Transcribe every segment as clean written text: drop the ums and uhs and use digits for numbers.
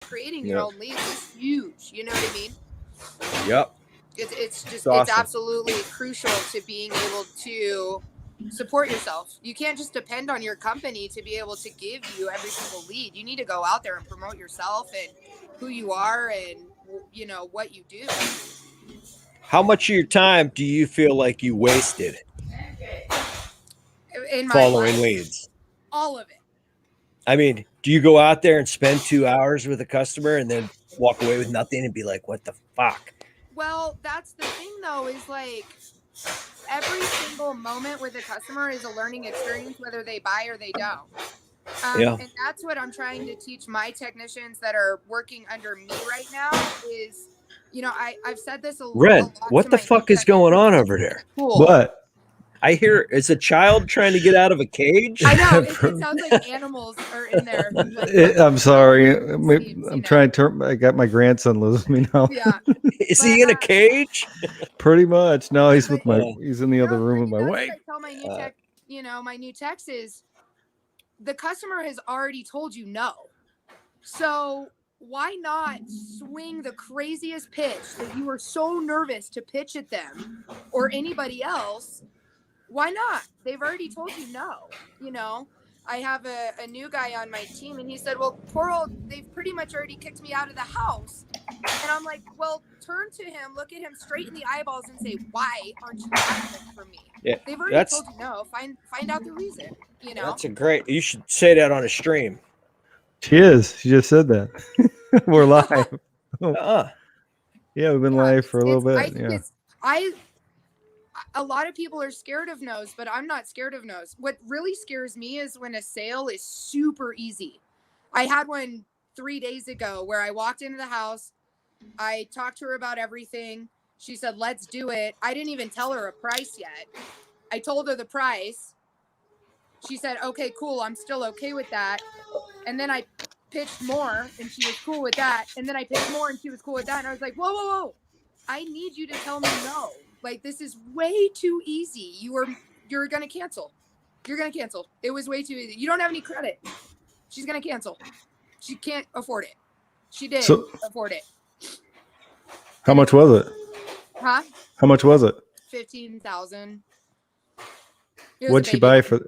creating your own leads is huge. You know what I mean? Yep. It's just, awesome. It's absolutely crucial to being able to support yourself. You can't just depend on your company to be able to give you every single lead. You need to go out there and promote yourself and who you are and, you know, what you do. How much of your time do you feel like you wasted in my following life? leads? All of it. I mean, do you go out there and spend 2 hours with a customer and then walk away with nothing and be like, what the fuck? Well, that's the thing though, is like every single moment with a customer is a learning experience, whether they buy or they don't. And that's what I'm trying to teach my technicians that are working under me right now is, you know, I've said this a lot. What the fuck is going on over there? Cool. What? I hear it's a child trying to get out of a cage. I know. It sounds like animals are in there. Like, I'm sorry. Seems, I'm trying to I got my grandson lives with me now. Yeah. Is he in a cage? Pretty much. No, he's with he's in the other room with my wife. I tell my new tech, you know, my new techs is the customer has already told you no. So why not swing the craziest pitch that you were so nervous to pitch at them or anybody else? Why not? They've already told you no. You know, I have a new guy on my team and he said, well, Coral, they've pretty much already kicked me out of the house. And I'm like, well, turn to him, look at him straight in the eyeballs and say, why aren't you asking for me? Yeah, they've already told you no. Find out the reason, you know? You should say that on a stream. She is. She just said that. We're live. Yeah, we've been live for a little bit. A lot of people are scared of no's, but I'm not scared of no's. What really scares me is when a sale is super easy. I had one 3 days ago where I walked into the house. I talked to her about everything. She said, let's do it. I didn't even tell her a price yet. I told her the price. She said, okay, cool. I'm still okay with that. And then I pitched more and she was cool with that. And then I pitched more and she was cool with that. And I was like, whoa, whoa, whoa. I need you to tell me no. Like, this is way too easy. You're going to cancel. You're going to cancel. It was way too easy. You don't have any credit. She's going to cancel. She can't afford it. She did afford it. How much was it? Huh? How much was it? $15,000. What'd she buy for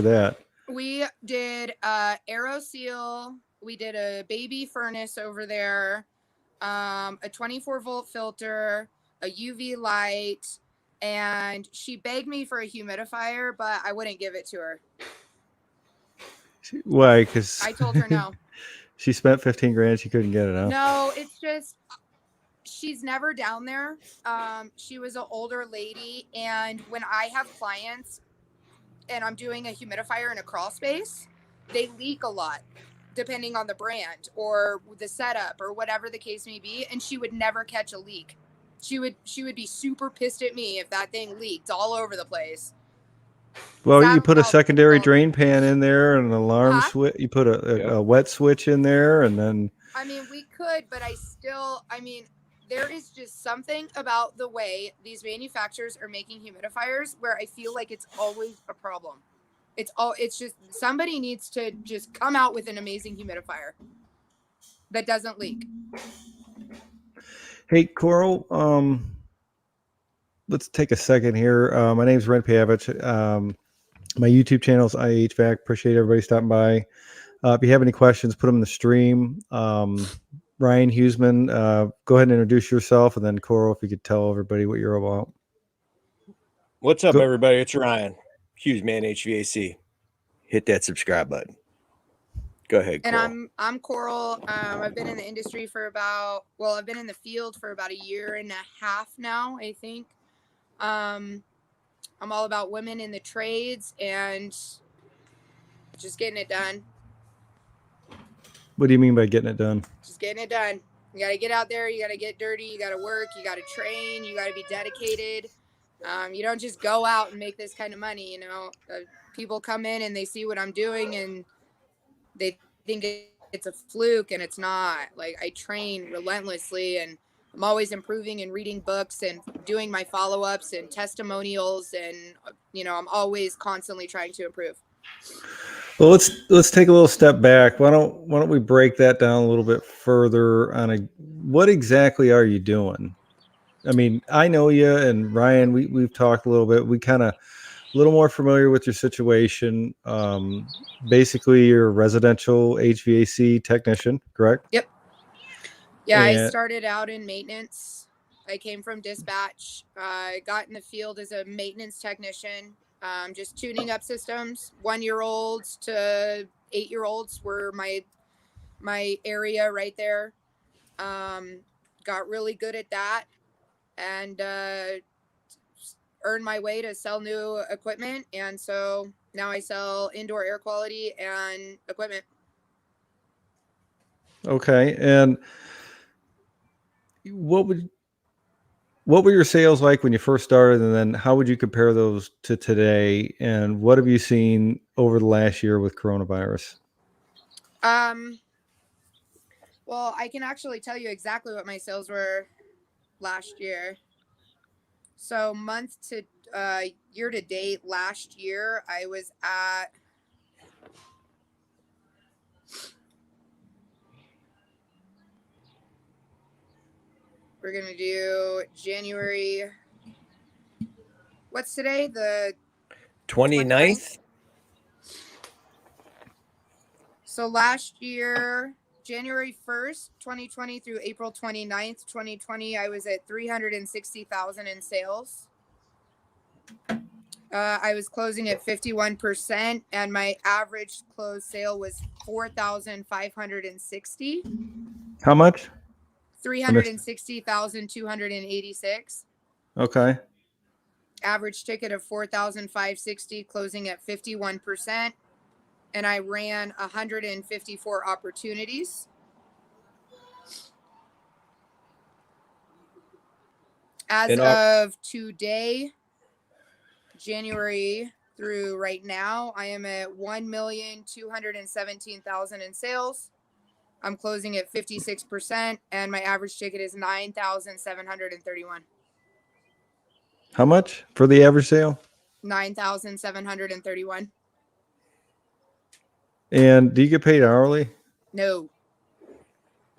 that? We did Aero Seal. We did a baby furnace over there. A 24-volt filter, a UV light, and she begged me for a humidifier, but I wouldn't give it to her. Why? Because I told her no. She spent 15 grand. She couldn't get it out. No, it's just she's never down there. She was an older lady, and when I have clients and I'm doing a humidifier in a crawl space, they leak a lot, depending on the brand or the setup or whatever the case may be. And she would never catch a leak. She would be super pissed at me if that thing leaked all over the place. Well, you put a secondary drain pan in there and an alarm switch. You put a wet switch in there and then. I mean, we could, but there is just something about the way these manufacturers are making humidifiers where I feel like it's always a problem. It's just somebody needs to just come out with an amazing humidifier that doesn't leak. Hey, Coral, let's take a second here. My name's Ren Pavich. My YouTube channel is HVAC. Appreciate everybody stopping by. If you have any questions, put them in the stream. Ryan Huseman, go ahead and introduce yourself, and then Coral, if you could tell everybody what you're about. What's up, everybody? It's Ryan. Huseman HVAC. Hit that subscribe button. Go ahead, Coral. And I'm Coral. I've been in the industry I've been in the field for about 1.5 years now, I think. I'm all about women in the trades and just getting it done. What do you mean by getting it done? Just getting it done. You got to get out there. You got to get dirty. You got to work. You got to train. You got to be dedicated. You don't just go out and make this kind of money. You know, people come in and they see what I'm doing and they think it's a fluke, and it's not. Like, I train relentlessly, and I'm always improving and reading books and doing my follow-ups and testimonials. And, you know, I'm always constantly trying to improve. Well, let's take a little step back. Why don't we break that down a little bit further on what exactly are you doing? I mean, I know you and Ryan, we've talked a little bit. We kind of a little more familiar with your situation. Basically, you're a residential HVAC technician, correct? Yep. Yeah, I And started out in maintenance. I came from dispatch. I got in the field as a maintenance technician, just tuning up systems. 1 year olds to 8 year olds were my area right there. Got really good at that, and earned my way to sell new equipment. And so now I sell indoor air quality and equipment. okay, and what would what were your sales like when you first started, and then how would you compare those to today? And what have you seen over the last year with coronavirus? Um, well, I can actually tell you exactly what my sales were last year. So month to year to date last year, I was at we're gonna do January. What's today? The 29th. So last year, January 1st, 2020 through April 29th, 2020, I was at 360,000 in sales. I was closing at 51%, and my average closed sale was 4,560. How much? 360,286. Okay. Average ticket of 4,560, closing at 51%. And I ran 154 opportunities. As of today, January through right now, I am at 1,217,000 in sales. I'm closing at 56%, and my average ticket is 9,731. How much for the average sale? 9,731. And do you get paid hourly? No.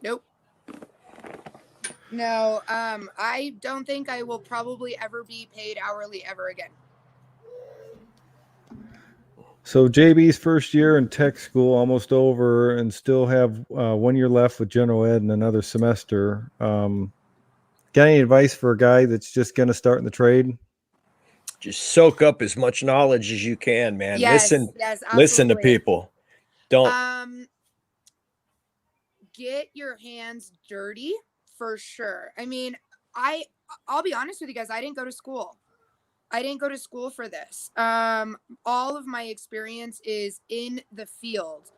Nope. No. I don't think I will probably ever be paid hourly ever again. So JB's first year in tech school almost over, and still have 1 year left with general ed and another semester. Got any advice for a guy that's just going to start in the trade? Just soak up as much knowledge as you can, man. Yes, Listen, yes, listen to absolutely. people. Don't. Get your hands dirty for sure. I mean, I'll be honest with you guys. I didn't go to school. I didn't go to school for this. All of my experience is in the field.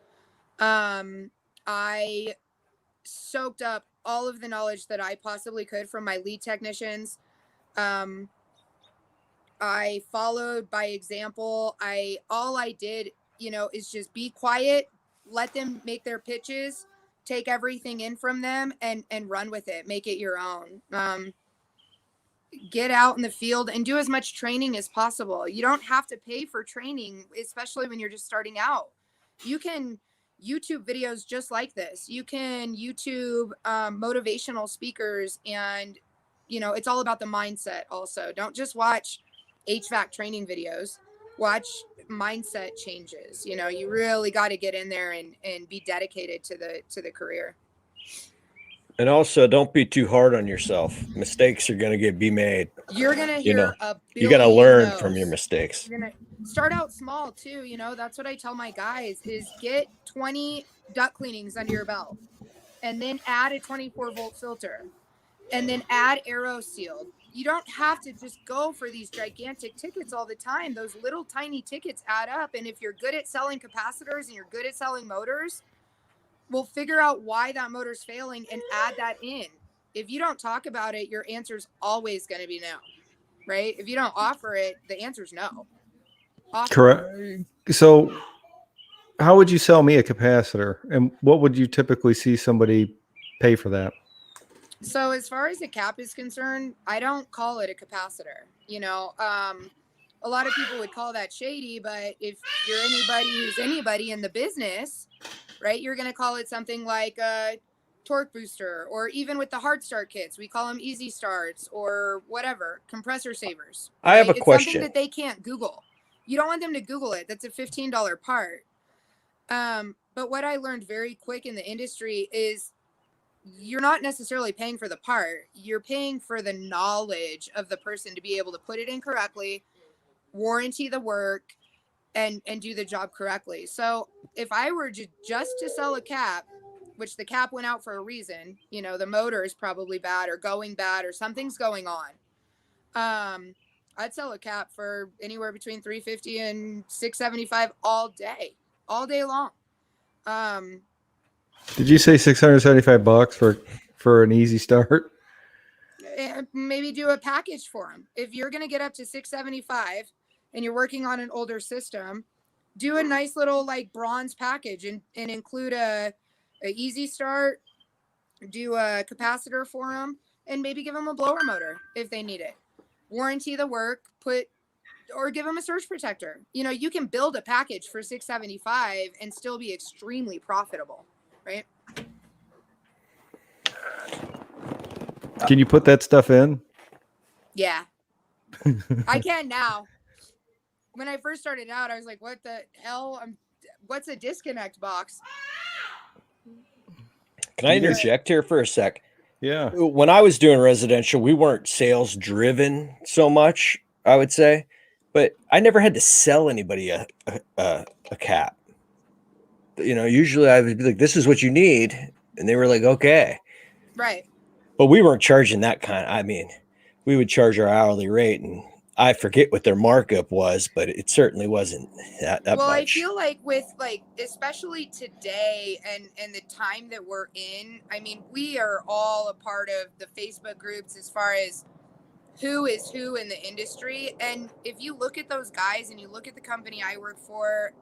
I soaked up all of the knowledge that I possibly could from my lead technicians. I followed by example. All I did, is just be quiet, let them make their pitches, take everything in from them, and run with it. Make it your own. Get out in the field and do as much training as possible. You don't have to pay for training, especially when you're just starting out. You can YouTube videos just like this. You can YouTube motivational speakers, and it's all about the mindset. Also, don't just watch HVAC training videos. Watch mindset changes. You really got to get in there and be dedicated to the career. And also, don't be too hard on yourself. Mistakes are going to be made. You're going to hear a billion you got to learn no's from your mistakes. You're going to start out small too. That's what I tell my guys is get 20 duct cleanings under your belt, and then add a 24-volt filter, and then add aero sealed. You don't have to just go for these gigantic tickets all the time. Those little tiny tickets add up. And if you're good at selling capacitors and you're good at selling motors, we'll figure out why that motor's failing and add that in. If you don't talk about it, your answer's always going to be no, right? If you don't offer it, the answer's no. Correct. So how would you sell me a capacitor, and what would you typically see somebody pay for that? So as far as the cap is concerned, I don't call it a capacitor. a lot of people would call that shady, but if you're anybody who's anybody in the business, right, you're going to call it something like a torque booster, or even with the hard start kits, we call them easy starts or whatever, compressor savers. I have a It's question. something that they can't Google. You don't want them to Google it. That's a $15 part. But what I learned very quick in the industry is you're not necessarily paying for the part. You're paying for the knowledge of the person to be able to put it in correctly, warranty the work, and do the job correctly. So if I were just to sell a cap, which the cap went out for a reason, you know, the motor is probably bad or going bad or something's going on. I'd sell a cap for anywhere between $350 and $675 all day long. Did you say $675 for an easy start? Maybe do a package for them. If you're going to get up to $675 and you're working on an older system, do a nice little like bronze package and include a easy start, do a capacitor for them, and maybe give them a blower motor if they need it. Warranty the work, or give them a surge protector. You know, you can build a package for $675 and still be extremely profitable, right? Can you put that stuff in? Yeah. I can now. When I first started out, I was like, what the hell? What's a disconnect box? Can I interject here for a sec? Yeah. When I was doing residential, we weren't sales driven so much, I would say, but I never had to sell anybody a cap. You know, usually I would be like, this is what you need. And they were like, okay. Right. But we weren't charging that kind. I mean, we would charge our hourly rate, and I forget what their markup was, but it certainly wasn't that well, much. I feel like with like, especially today and the time that we're in, I mean, we are all a part of the Facebook groups as far as who is who in the industry. And if you look at those guys and you look at the company I work for,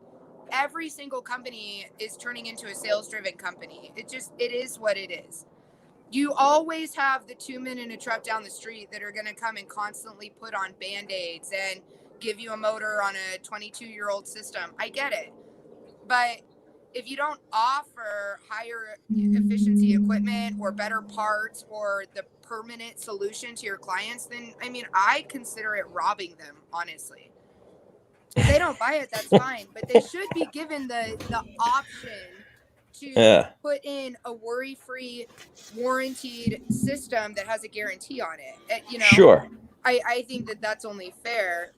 every single company is turning into a sales driven company. It is what it is. You always have the 2 men in a truck down the street that are going to come and constantly put on Band-Aids and give you a motor on a 22-year-old system. I get it. But if you don't offer higher efficiency equipment or better parts or the permanent solution to your clients, then, I mean, I consider it robbing them, honestly. If they don't buy it, that's fine. But they should be given the option to put in a worry-free, warranted system that has a guarantee on it. You know, sure. I think that that's only fair.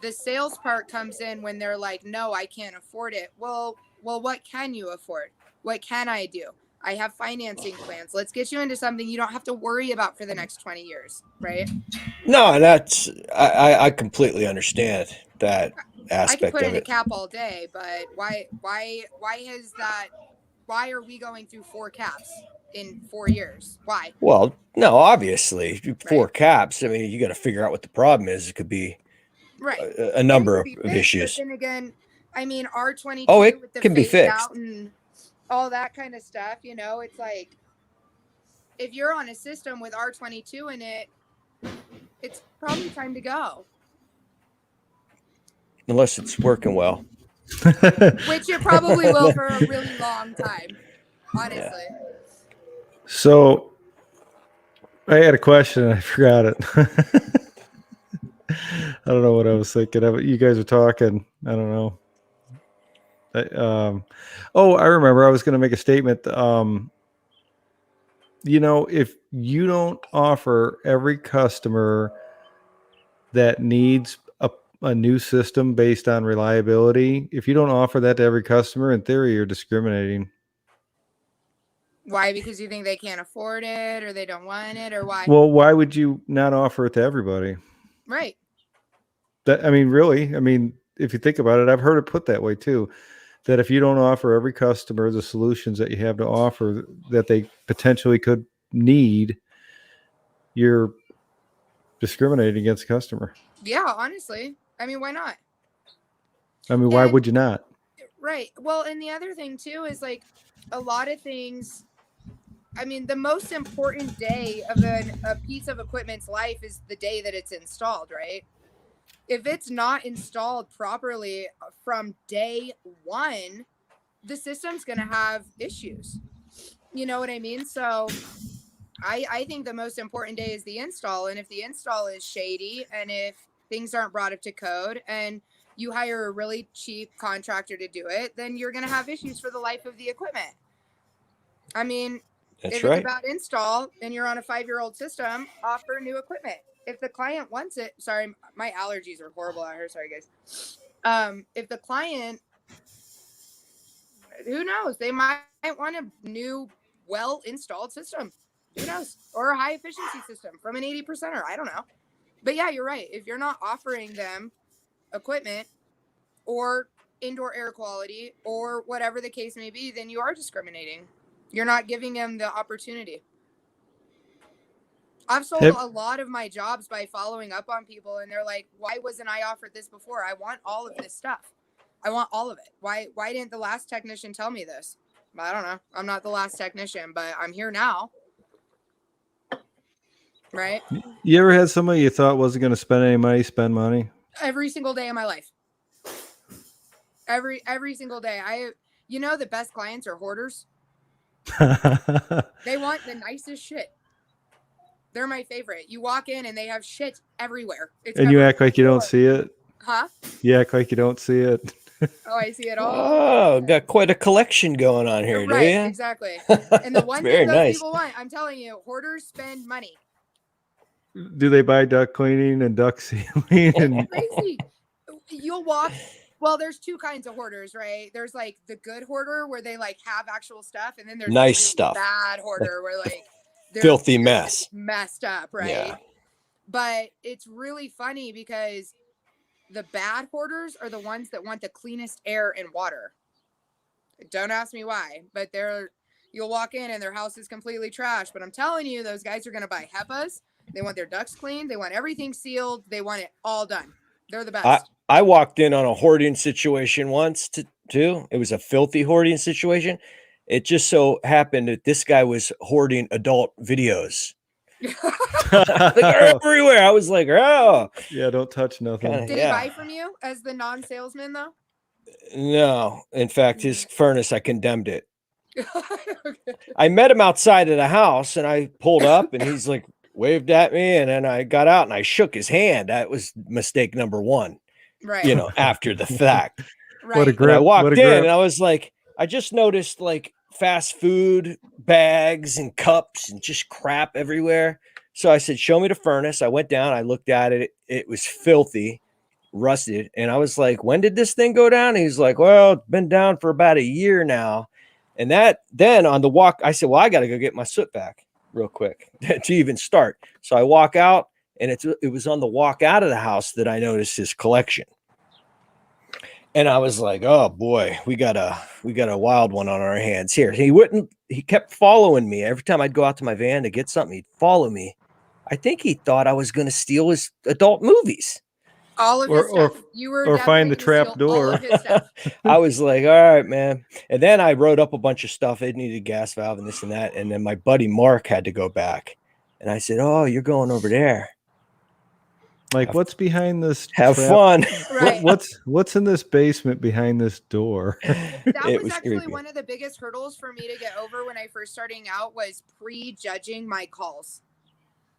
The sales part comes in when they're like, no, I can't afford it. Well, what can you afford? What can I do? I have financing plans. Let's get you into something you don't have to worry about for the next 20 years, right? No, that's I completely understand that aspect I could put of in it. a cap all day, but why has that? Why are we going through 4 caps in 4 years? Why? Well, no, obviously 4 caps. I mean, you got to figure out what the problem is. It could be a number of issues. But then again, I mean, R22 it with the can be fixed out and all that kind of stuff. You know, it's like if you're on a system with R22 in it, it's probably time to go. Unless it's working well. Which it probably will for a really long time, honestly. Yeah. So I had a question and I forgot it. I don't know what I was thinking of. You guys were talking. I don't know. I remember I was going to make a statement. You know, if you don't offer every customer that needs a new system based on reliability, if you don't offer that to every customer, in theory, you're discriminating. Why? Because you think they can't afford it or they don't want it, or why? Well, why would you not offer it to everybody? Right. I mean, really, if you think about it, I've heard it put that way too, that if you don't offer every customer the solutions that you have to offer that they potentially could need, you're discriminating against the customer. Yeah, honestly. I mean, why not? Why would you not? Right. Well, and the other thing too is like a lot of things. I mean, the most important day of a piece of equipment's life is the day that it's installed, right? If it's not installed properly from day one, the system's going to have issues. You know what I mean? So I think the most important day is the install. And if the install is shady and if things aren't brought up to code and you hire a really cheap contractor to do it, then you're going to have issues for the life of the equipment. I mean, That's if right. it's about install and you're on a 5-year-old system, offer new equipment. If the client wants it, sorry, my allergies are horrible out here. Sorry, guys. If the client, who knows, they might want a new, well installed system. Who knows? Or a high efficiency system from an 80%er. I don't know. But yeah, you're right. If you're not offering them equipment or indoor air quality or whatever the case may be, then you are discriminating. You're not giving them the opportunity. I've sold a lot of my jobs by following up on people and they're like, why wasn't I offered this before? I want all of this stuff. I want all of it. Why didn't the last technician tell me this? I don't know. I'm not the last technician, but I'm here now. Right? You ever had somebody you thought wasn't going to spend any money, spend money? Every single day of my life. Every single day. The best clients are hoarders. They want the nicest shit. They're my favorite. You walk in and they have shit everywhere. And you act like you don't see it? Huh? You act like you don't see it. Oh, I see it all. Oh, got quite a collection going on here, right, do you? Exactly. And the one thing those people want, I'm telling you, hoarders spend money. Do they buy duct cleaning and duct sealing? And crazy. You'll walk. Well, there's two kinds of hoarders, right? There's like the good hoarder where they like have actual stuff, and then there's nice the stuff. bad hoarder where like they're filthy mess, messed up, right? Yeah. But it's really funny because the bad hoarders are the ones that want the cleanest air and water. Don't ask me why, but you'll walk in and their house is completely trashed. But I'm telling you, those guys are going to buy HEPAs. They want their ducts cleaned. They want everything sealed. They want it all done. They're the best. I walked in on a hoarding situation once too. It was a filthy hoarding situation. It just so happened that this guy was hoarding adult videos. Like everywhere. I was like, oh. Yeah, don't touch nothing. Did he buy from you as the non-salesman though? No. In fact, his furnace, I condemned it. I met him outside of the house and I pulled up and he's like, waved at me, and then I got out and I shook his hand. That was mistake number one. Right. After the fact. Right. What a grip. And I walked in and I was like, I just noticed like fast food bags and cups and just crap everywhere. So I said, show me the furnace. I went down, I looked at it. It was filthy, rusted. And I was like, when did this thing go down? And he's like, well, it's been down for about a year now. And then on the walk, I said, well, I got to go get my soot back real quick to even start. So I walk out and it was on the walk out of the house that I noticed his collection. And I was like, oh boy, we got a wild one on our hands here. He kept following me. Every time I'd go out to my van to get something, he'd follow me. I think he thought I was going to steal his adult movies. All of his stuff. Or find the trap door. I was like, all right, man. And then I wrote up a bunch of stuff. It needed a gas valve and this and that. And then my buddy Mark had to go back. And I said, oh, you're going over there. Like, what's behind this? Have fun. Right. What's in this basement behind this door? That was actually creepy. One of the biggest hurdles for me to get over when I first starting out was prejudging my calls.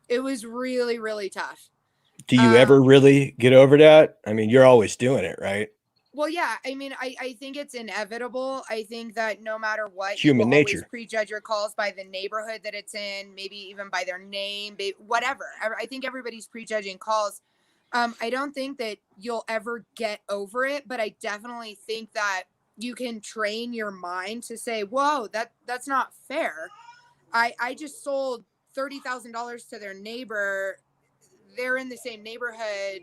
It was really, really tough. Do you ever really get over that? I mean, you're always doing it, right? Well, yeah. I mean, I think it's inevitable. I think that no matter what, human nature, always prejudge your calls by the neighborhood that it's in, maybe even by their name, whatever. I think everybody's prejudging calls. I don't think that you'll ever get over it, but I definitely think that you can train your mind to say, whoa, that's not fair. I just sold $30,000 to their neighbor. They're in the same neighborhood.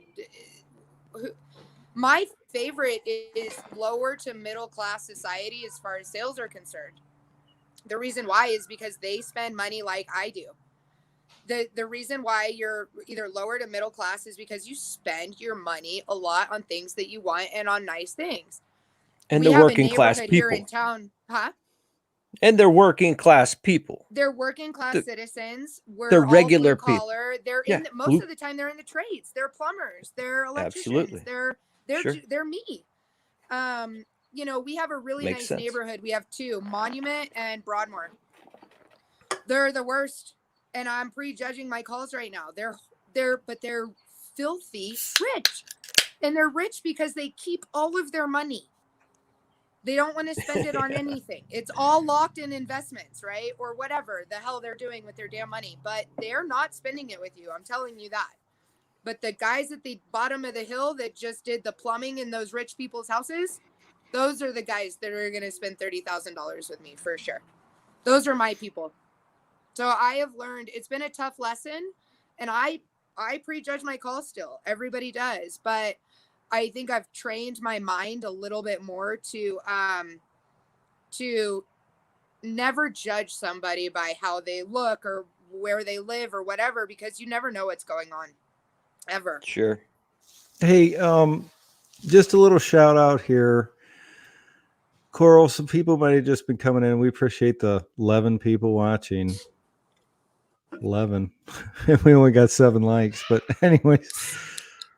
My favorite is lower to middle class society as far as sales are concerned. The reason why is because they spend money like I do. The reason why you're either lower to middle class is because you spend your money a lot on things that you want and on nice things. And the working class people here in town, huh? And they're working class people. They're working class The- citizens. We're they're all regular blue people. collar. They're Yeah, in the, most blue- of the time they're in the trades. They're plumbers. They're electricians. Absolutely. Sure. They're me. You know, we have a really Makes nice sense. neighborhood. We have two, Monument and Broadmoor. They're the worst, and I'm prejudging my calls right now. They're filthy rich, and they're rich because they keep all of their money. They don't want to spend it on anything. It's all locked in investments, right? Or whatever the hell they're doing with their damn money. But they're not spending it with you. I'm telling you that. But the guys at the bottom of the hill that just did the plumbing in those rich people's houses, those are the guys that are going to spend $30,000 with me for sure. Those are my people. So I have learned, it's been a tough lesson, and I prejudge my calls still. Everybody does, but I think I've trained my mind a little bit more to never judge somebody by how they look or where they live or whatever, because you never know what's going on ever. Sure. Hey, just a little shout out here. Coral, some people might have just been coming in. We appreciate the 11 people watching. 11. We only got 7 likes. But anyways,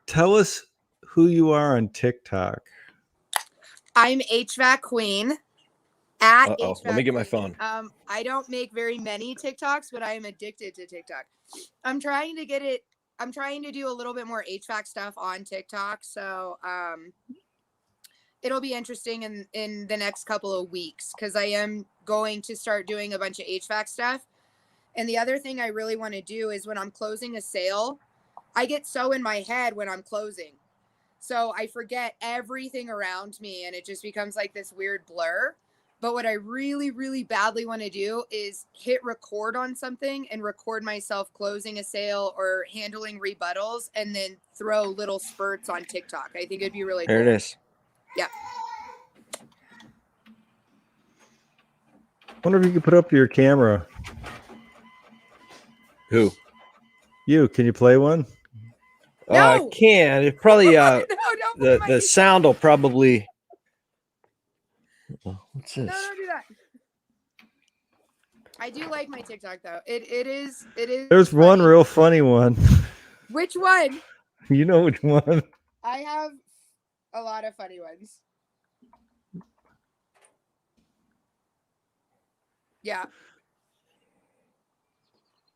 tell us who you are on TikTok. I'm HVAC Queen at Uh-oh. HVAC Let me get my Queen. phone. I don't make very many TikToks, but I am addicted to TikTok. I'm trying to do a little bit more HVAC stuff on TikTok. So it'll be interesting in the next couple of weeks, because I am going to start doing a bunch of HVAC stuff. And the other thing I really want to do is when I'm closing a sale, I get so in my head when I'm closing. So I forget everything around me, and it just becomes like this weird blur. But what I really, really badly want to do is hit record on something and record myself closing a sale or handling rebuttals, and then throw little spurts on TikTok. I think it'd be really cool. There it is. Yeah. Wonder if you could put up your camera. Who? You, can you play one? I No! can. It probably No, don't put my the sound will probably. What's this? No, don't do that. I do like my TikTok though. It is. There's funny. one real funny one. Which one? You know which one? I have a lot of funny ones. Yeah.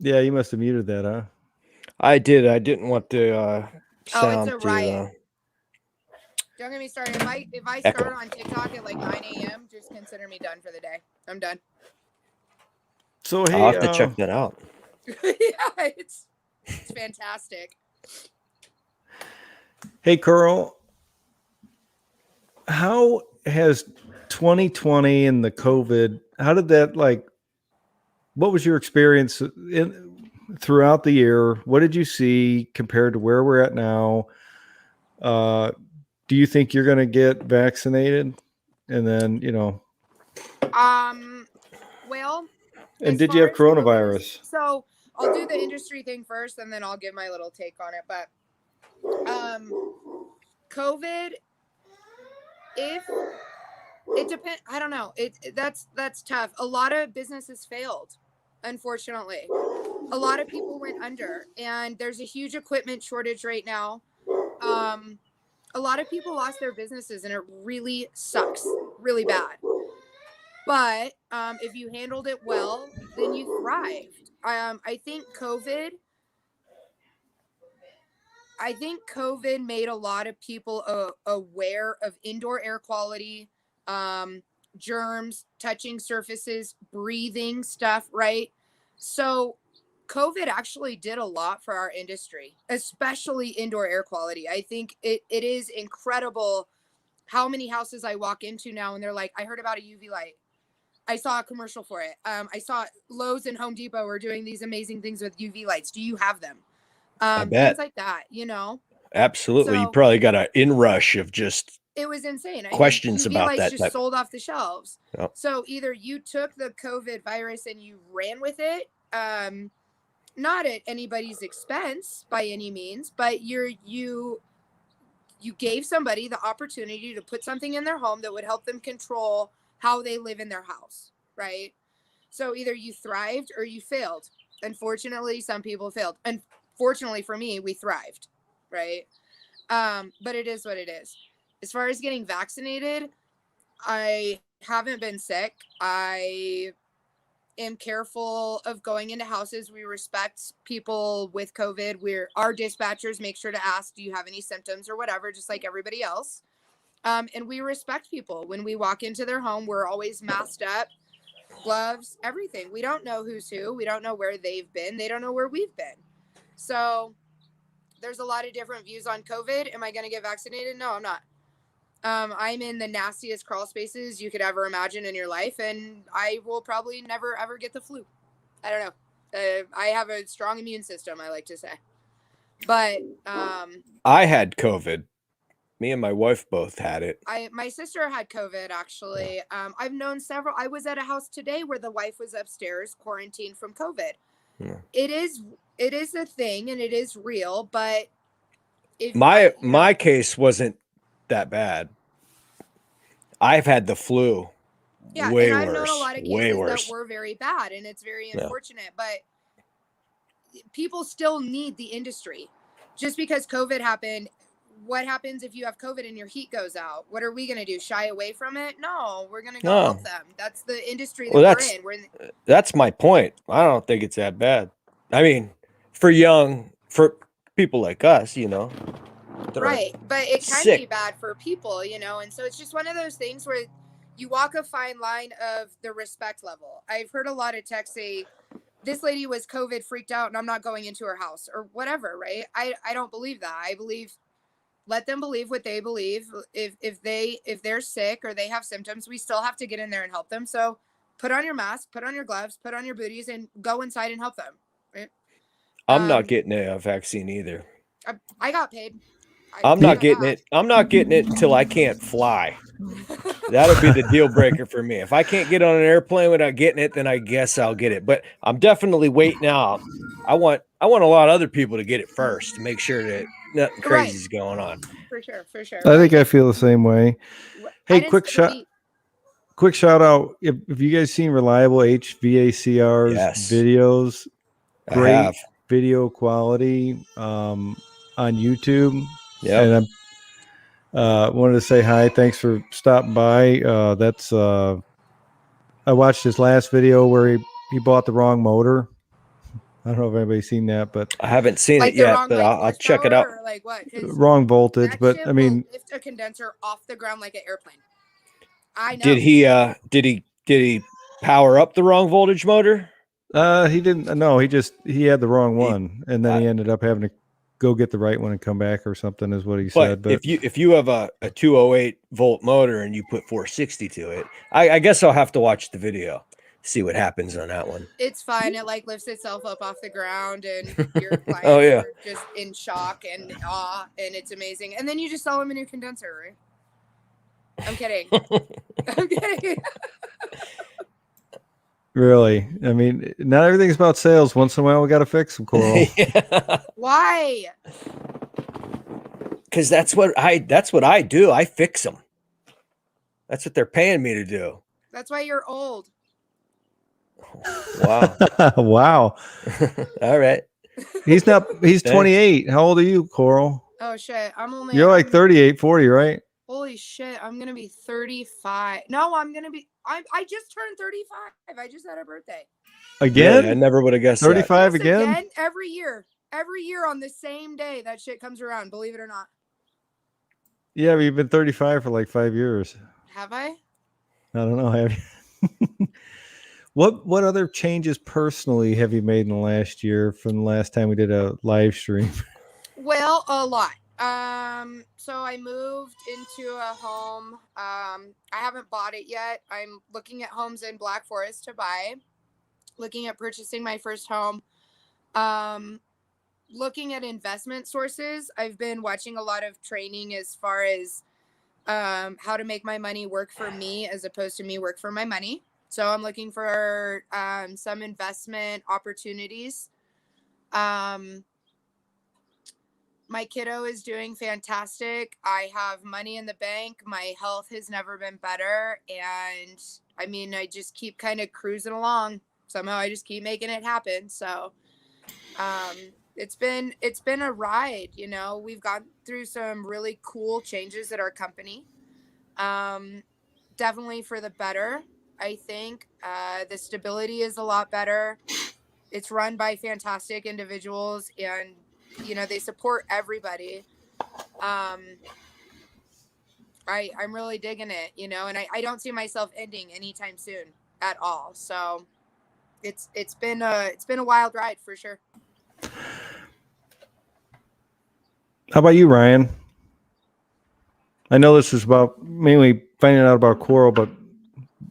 Yeah, you must have muted that, huh? I did. I didn't want the sound it's a to. riot. Don't get me started. If I Echo. start on TikTok at like 9 a.m., just consider me done for the day. I'm done. So hey, I'll have to check that out. Yeah, it's fantastic. Hey, Carl, how has 2020 and the COVID, how did that, like, what was your experience throughout the year? What did you see compared to where we're at now? Do you think you're going to get vaccinated? And then, Well, and as did you far have as the COVID coronavirus? So I'll do the industry thing first, and then I'll give my little take on it. But COVID, if it depends, I don't know. That's tough. A lot of businesses failed, unfortunately. A lot of people went under, and there's a huge equipment shortage right now. A lot of people lost their businesses, and it really sucks, really bad. But if you handled it well, then you thrived. I think COVID made a lot of people aware of indoor air quality, germs, touching surfaces, breathing stuff, right? So COVID actually did a lot for our industry, especially indoor air quality. I think it is incredible how many houses I walk into now and they're like, I heard about a UV light. I saw a commercial for it. I saw Lowe's and Home Depot were doing these amazing things with UV lights. Do you have them? I bet. Things like that, Absolutely. You So- probably got an inrush of just It was insane. questions UV about lights that just type. sold off the shelves. Yep. So either you took the COVID virus and you ran with it, not at anybody's expense by any means, but you gave somebody the opportunity to put something in their home that would help them control how they live in their house, right? So either you thrived or you failed. Unfortunately, some people failed. Unfortunately for me, we thrived, right? But it is what it is. As far as getting vaccinated, I haven't been sick. I am careful of going into houses. We respect people with COVID. Our dispatchers make sure to ask, do you have any symptoms or whatever, just like everybody else. And we respect people. When we walk into their home, we're always masked up, gloves, everything. We don't know who's who. We don't know where they've been. They don't know where we've been. So there's a lot of different views on COVID. Am I going to get vaccinated? No, I'm not. I'm in the nastiest crawl spaces you could ever imagine in your life, and I will probably never ever get the flu. I don't know. I have a strong immune system, I like to say. But I had COVID. Me and my wife both had it. my sister had COVID actually. I've known several. I was at a house today where the wife was upstairs quarantined from COVID. Yeah. It is a thing and it is real, but if my case wasn't that bad. I've had the flu. Yeah, way and I've worse. known a lot of way cases worse. that were very bad, and it's very unfortunate. But people still need the industry. Just because COVID happened, what happens if you have COVID and your heat goes out? What are we going to do? Shy away from it? No, we're going to go help them. That's the industry that we're in. That's my point. I don't think it's that bad. I mean, for people like us, Right, but it can be bad for people, and so it's just one of those things where you walk a fine line of the respect level. I've heard a lot of texts say, this lady was COVID freaked out and I'm not going into her house or whatever, right? I don't believe that. I believe, let them believe what they believe. If they're sick or they have symptoms, we still have to get in there and help them. So put on your mask, put on your gloves, put on your booties, and go inside and help them. Right? I'm not getting a vaccine either. I got paid. I'm not getting it. I'm not getting it until I can't fly. That'll be the deal breaker for me. If I can't get on an airplane without getting it, then I guess I'll get it. But I'm definitely waiting out. I want a lot of other people to get it first to make sure that nothing crazy is going on. For sure. I think I feel the same way. Hey, quick shout out. If you guys seen Reliable HVACR's videos, great video quality on YouTube. Yeah. And I wanted to say hi. Thanks for stopping by. I watched his last video where he bought the wrong motor. I don't know if anybody's seen that, but I haven't seen it yet, but I'll check it out. Like what? Wrong voltage, but I mean, lift a condenser off the ground like an airplane. I know. Did he power up the wrong voltage motor? He didn't. No, he had the wrong one, and then he ended up having to go get the right one and come back or something, is what he said. But if you have a 208 volt motor and you put 460 to it, I guess I'll have to watch the video, see what happens on that one. It's fine. It like lifts itself up off the ground, and your clients are just in shock and awe, and it's amazing. And then you just sell them a new condenser, right? I'm kidding. I'm kidding. Really, I mean, not everything's about sales. Once in a while, we got to fix them, Coral. Why? Because that's what I do. I fix them. That's what they're paying me to do. That's why you're old. Wow. Wow. All right. He's 28. How old are you, Coral? Oh shit. You're like 38, 40, right? Holy shit. I'm going to be 35. No, I just turned 35. I just had a birthday. Again? Yeah, I never would have guessed 35 that. again? Every year on the same day that shit comes around, believe it or not. Yeah, but you've been 35 for like 5 years. Have I? I don't know. Have you? What other changes personally have you made in the last year from the last time we did a live stream? Well, a lot. So I moved into a home. I haven't bought it yet. I'm looking at homes in Black Forest to buy, looking at purchasing my first home. Looking at investment sources. I've been watching a lot of training as far as, how to make my money work for me as opposed to me work for my money. So I'm looking for, some investment opportunities. My kiddo is doing fantastic. I have money in the bank. My health has never been better. And I mean, I just keep kind of cruising along. Somehow I just keep making it happen. So it's been a ride, you know. We've gone through some really cool changes at our company. Um, Definitely for the better. I think the stability is a lot better. It's run by fantastic individuals, and you know they support everybody. um I'm really digging it, you know, and I don't see myself ending anytime soon at all. So it's been a wild ride for sure. How about you, Ryan? I know this is about mainly finding out about coral, but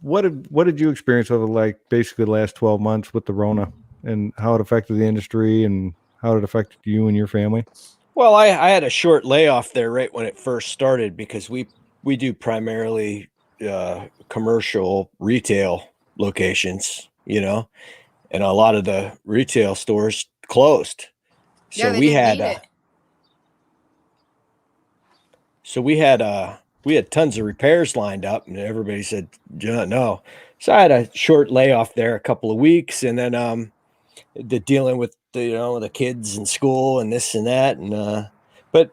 what did you experience over like basically the last 12 months with the Rona and how it affected the industry and how it affected you and your family? Well, I had a short layoff there right when it first started because we do primarily commercial retail locations, you know, and a lot of the retail stores closed. Yeah, So they we didn't had need it. so we had tons of repairs lined up, and everybody said no. So I had a short layoff there, a couple of weeks, and then the dealing with the kids in school and this and that, and but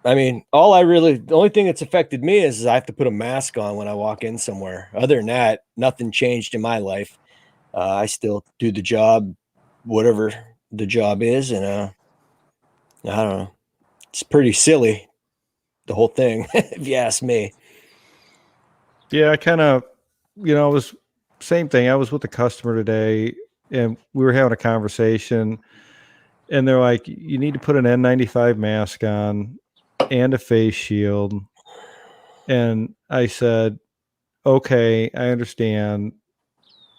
I mean, the only thing that's affected me is I have to put a mask on when I walk in somewhere. Other than that, nothing changed in my life. I still do the job, whatever the job is, and I don't know. It's pretty silly, the whole thing, if you ask me. Yeah, I kind of, I was same thing. I was with a customer today and we were having a conversation and they're like, you need to put an N95 mask on and a face shield. And I said, okay, I understand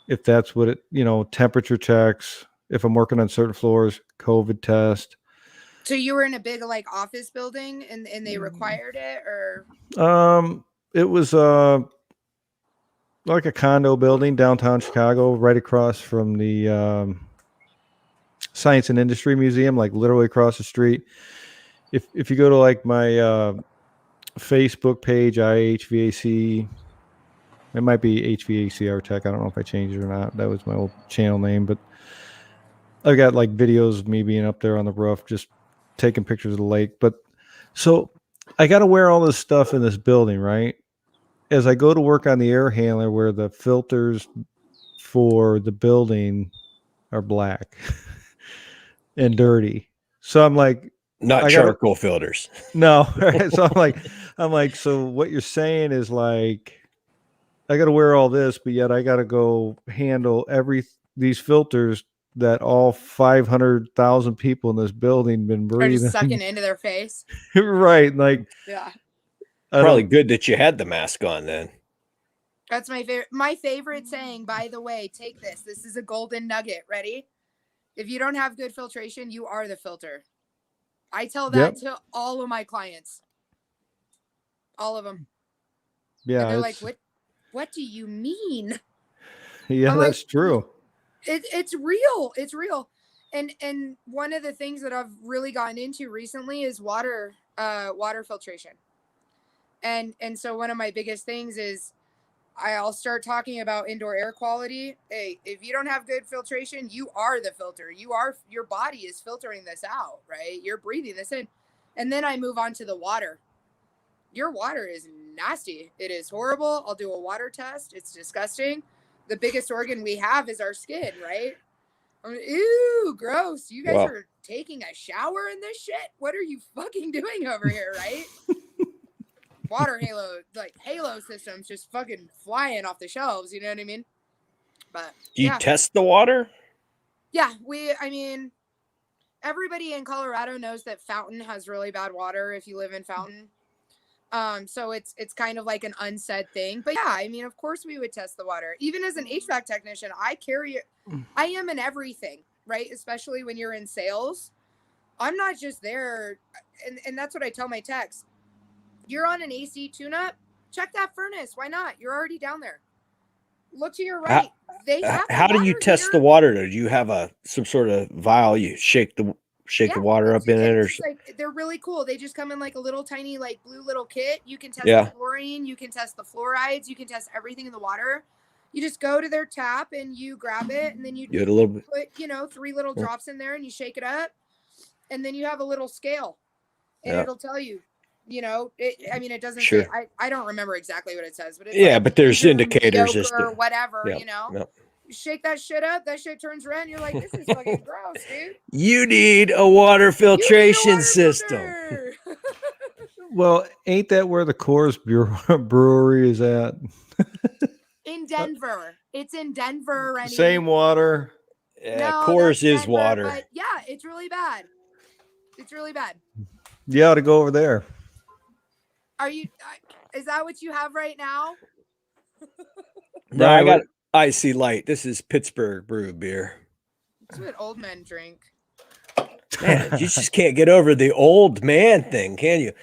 if that's what temperature checks, if I'm working on certain floors, COVID test. So you were in a big like office building and they required it, or It was like a condo building downtown Chicago, right across from the Science and Industry Museum, like literally across the street. If you go to like my Facebook page, IHVAC, it might be HVAC Tech. I don't know if I changed it or not. That was my old channel name, but I've got like videos of me being up there on the roof, just taking pictures of the lake. But so I got to wear all this stuff in this building, right? As I go to work on the air handler, where the filters for the building are black and dirty. So I'm like, Not I gotta charcoal filters. no. Right? So I'm like, so what you're saying is like, I got to wear all this, but yet I got to go handle these filters that all 500,000 people in this building been are just breathing. sucking into their face. Right? Like, Yeah, I Probably don't. good that you had the mask on then. that's my favorite. My favorite saying, by the way, take this. This is a golden nugget. Ready? If you don't have good filtration, you are the filter. I tell that Yep. to all of my clients, all of them, and Yeah. they're like, What do you mean?" Yeah. I'm like, That's true. It's real. It's real. And one of the things that I've really gotten into recently is water filtration. And so one of my biggest things is I'll start talking about indoor air quality. Hey, if you don't have good filtration, you are the filter. Your body is filtering this out, right? You're breathing this in. And then I move on to the water. Your water is nasty. It is horrible. I'll do a water test. It's disgusting. The biggest organ we have is our skin, right? I mean, ew, gross. You guys Well, are taking a shower in this shit? What are you fucking doing over here, right? Water halo systems just fucking flying off the shelves, you know what I mean? But do you yeah. test the water? Yeah, I mean, everybody in Colorado knows that Fountain has really bad water if you live in Fountain. So it's kind of like an unsaid thing. But yeah, I mean, of course we would test the water. Even as an HVAC technician, I am in everything, right? Especially when you're in sales. I'm not just there, and that's what I tell my techs. You're on an AC tune-up, check that furnace. Why not? You're already down there. Look to your right. They have a How do you water test the heater. water? Do you have some sort of vial you shake shake the water up in and it, or it's just like they're really cool. They just come in like a little tiny like blue little kit. You can test Yeah. the chlorine, you can test the fluorides, you can test everything in the water. You just go to their tap and you grab it, and then you do it a little bit. put 3 little drops in there, and you shake it up, and then you have a little scale, and it'll tell you. It doesn't say. Sure. I don't remember exactly what it says, but it's Yeah, but there's indicators as mediocre or to whatever. Yep, yep. You shake that shit up, that shit turns red, and you're like, this is fucking gross, dude. You need a water filtration system. filter. Well, ain't that where the Coors Brewery is at? In Denver. It's in Denver, Rennie. Same water. Yeah, No, Coors that's is Denver, water. But yeah, it's really bad. It's really bad. You ought to go over there. Are you? Is that what you have right now? No, I got Icy Light. This is Pittsburgh Brew beer. That's what old men drink. Man, you just can't get over the old man thing, can you?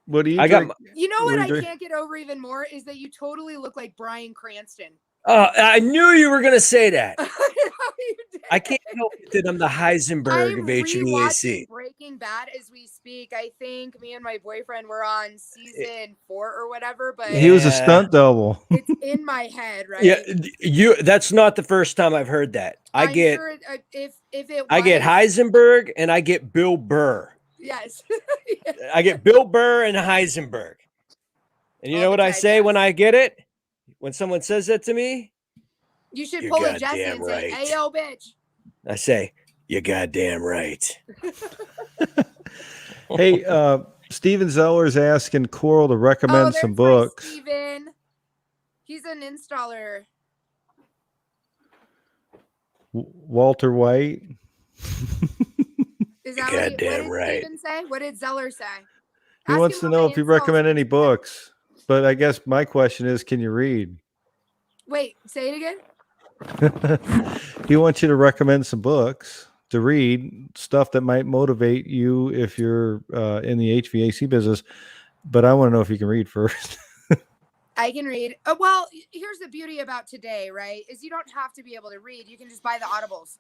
What do you I drink? got You know What what do you I drink? can't get over even more is that you totally look like Bryan Cranston. I knew you were gonna say that. You did. I can't help it that I'm the Heisenberg I'm of rewatching HVAC. Breaking Bad as we speak. I think me and my boyfriend were on season 4 or whatever, but He was a stunt double. it's in my head, right? Yeah, that's not the first time I've heard that. I'm sure if it was, I get Heisenberg and I get Bill Burr. Yes. I get Bill Burr and Heisenberg. And you know what I say when I get it? When someone says that to me? You should You're pull a Jesse goddamn and say, right. "Hey, yo, bitch." I say, "You're goddamn right." Hey, Steven Zeller's asking Coral to recommend some books. Steven. He's an installer. Walter White. Is that You're what did right. Steven say? What did Zeller say? He wants to know if you recommend any books. But I guess my question is, can you read? Wait, say it again. He wants you to recommend some books to read, stuff that might motivate you if you're in the HVAC business. But I want to know if you can read first. I can read. Well, here's the beauty about today, right? Is you don't have to be able to read. You can just buy the audibles.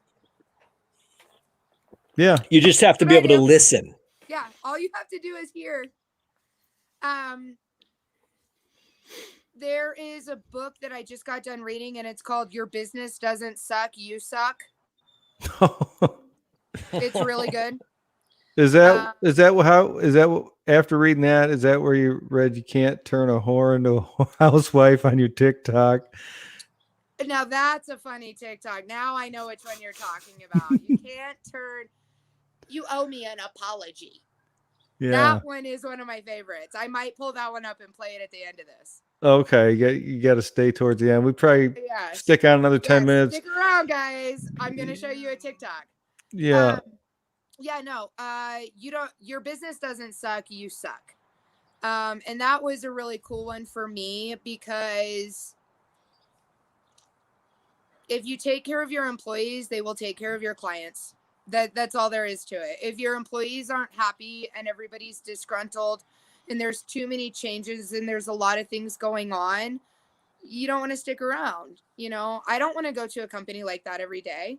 Yeah. You just have to be able to listen. Yeah. All you have to do is hear. There is a book that I just got done reading, and it's called Your Business Doesn't Suck, You Suck. It's really good. Is that after reading that, is that where you read you can't turn a whore into a housewife on your TikTok? Now that's a funny TikTok. Now I know which one you're talking about. You can't turn. You owe me an apology. Yeah. That one is one of my favorites. I might pull that one up and play it at the end of this. Okay, you got to stay towards the end. We probably stick on another 10 minutes. Stick around, guys. I'm gonna show you a TikTok. Yeah. Your business doesn't suck, you suck. And that was a really cool one for me because if you take care of your employees, they will take care of your clients. That's all there is to it. If your employees aren't happy and everybody's disgruntled and there's too many changes and there's a lot of things going on, you don't want to stick around. I don't want to go to a company like that every day.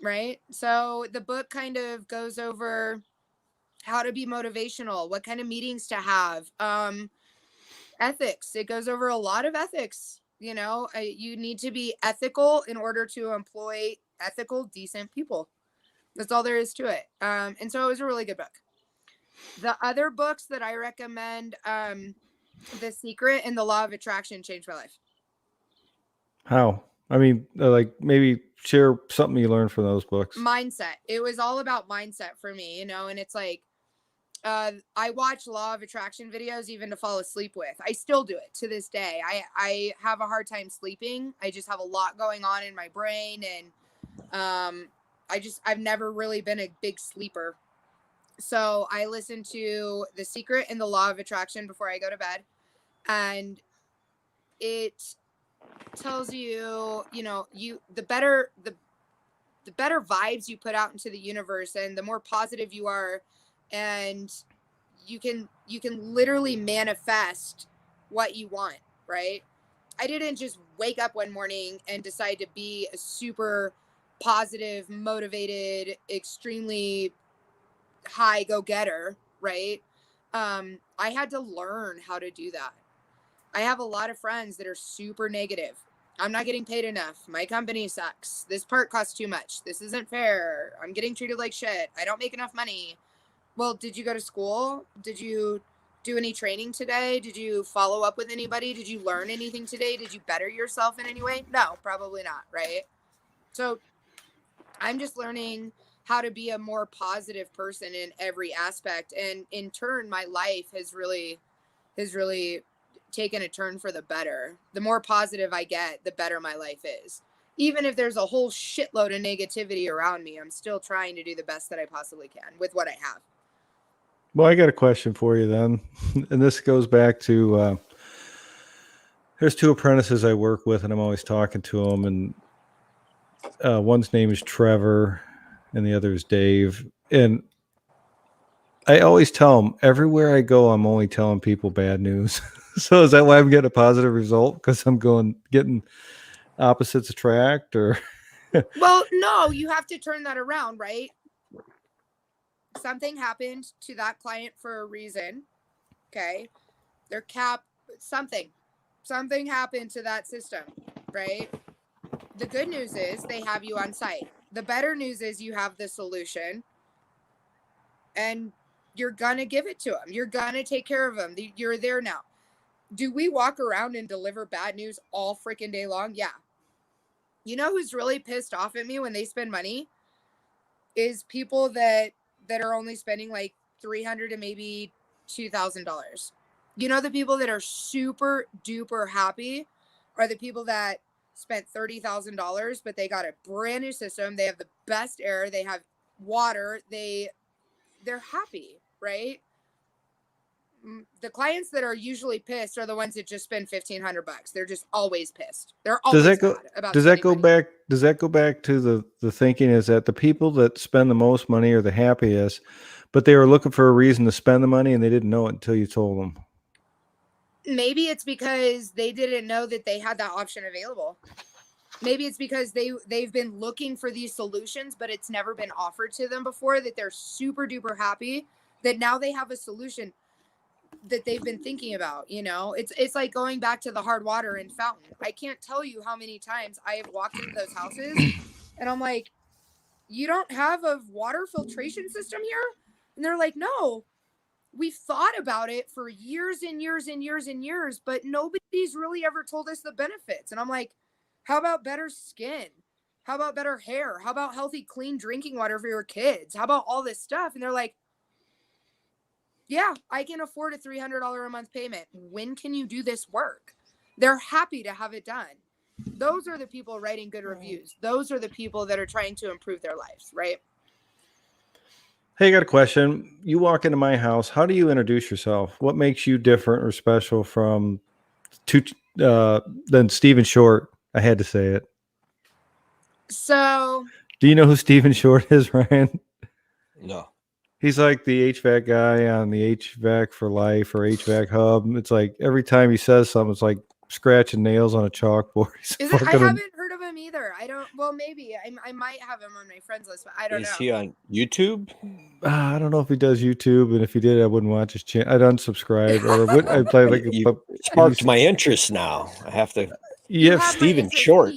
Right? So the book kind of goes over how to be motivational, what kind of meetings to have, ethics. It goes over a lot of ethics. You need to be ethical in order to employ ethical, decent people. That's all there is to it. And so it was a really good book. The other books that I recommend, The Secret and The Law of Attraction, changed my life. How? I mean, like maybe share something you learned from those books. Mindset. It was all about mindset for me, and it's like, I watch Law of Attraction videos even to fall asleep with. I still do it to this day. I have a hard time sleeping. I just have a lot going on in my brain, and I've never really been a big sleeper. So I listen to The Secret and The Law of Attraction before I go to bed, and it tells you, the better vibes you put out into the universe and the more positive you are, and you can literally manifest what you want, right? I didn't just wake up one morning and decide to be a super positive, motivated, extremely high go-getter, right? I had to learn how to do that. I have a lot of friends that are super negative. I'm not getting paid enough. My company sucks. This part costs too much. This isn't fair. I'm getting treated like shit. I don't make enough money. Well, did you go to school? Did you do any training today? Did you follow up with anybody? Did you learn anything today? Did you better yourself in any way? No, probably not, right? So I'm just learning how to be a more positive person in every aspect. And in turn, my life has really taken a turn for the better. The more positive I get, the better my life is. Even if there's a whole shitload of negativity around me, I'm still trying to do the best that I possibly can with what I have. Well, I got a question for you then. And this goes back to there's two apprentices I work with, and I'm always talking to them. And one's name is Trevor, and the other is Dave. And I always tell them everywhere I go, I'm only telling people bad news. So is that why I'm getting a positive result? Because I'm getting opposites attract, or? Well, no, you have to turn that around, right? Something happened to that client for a reason. Okay. Their cap, something happened to that system, right? The good news is they have you on site. The better news is you have the solution and you're going to give it to them. You're going to take care of them. You're there now. Do we walk around and deliver bad news all freaking day long? Yeah. You know who's really pissed off at me when they spend money? Is people that are only spending like $300 to maybe $2,000. You know, the people that are super duper happy are the people that spent $30,000, but they got a brand new system. They have the best air. They have water. They're happy, right? The clients that are usually pissed are the ones that just spend $1,500. They're just always pissed. They're always mad about does that go spending money. back does that go back to the thinking is that the people that spend the most money are the happiest, but they were looking for a reason to spend the money and they didn't know it until you told them? Maybe it's because they didn't know that they had that option available. Maybe it's because they've been looking for these solutions, but it's never been offered to them before, that they're super duper happy that now they have a solution that they've been thinking about. You know, it's like going back to the hard water and fountain. I can't tell you how many times I have walked into those houses and I'm like, you don't have a water filtration system here? And they're like, no, we've thought about it for years and years and years and years, but nobody's really ever told us the benefits. And I'm like, how about better skin? How about better hair? How about healthy, clean drinking water for your kids? How about all this stuff? And they're like, yeah, I can afford a $300 a month payment. When can you do this work? They're happy to have it done. Those are the people writing good reviews. Those are the people that are trying to improve their lives, right? Hey, I got a question. You walk into my house. How do you introduce yourself? What makes you different or special from than Stephen Short? I had to say it. So, do you know who Stephen Short is, Ryan? No. He's like the HVAC guy on the HVAC for Life or HVAC Hub. It's like every time he says something, it's like scratching nails on a chalkboard. I haven't heard of him either. I don't. Well, maybe I might have him on my friends list, but I don't know. Is he on YouTube? I don't know if he does YouTube, and if he did, I wouldn't watch his channel. I'd unsubscribe, or I'd play like you sparked my interest. Now I have to. Yeah, Stephen Short.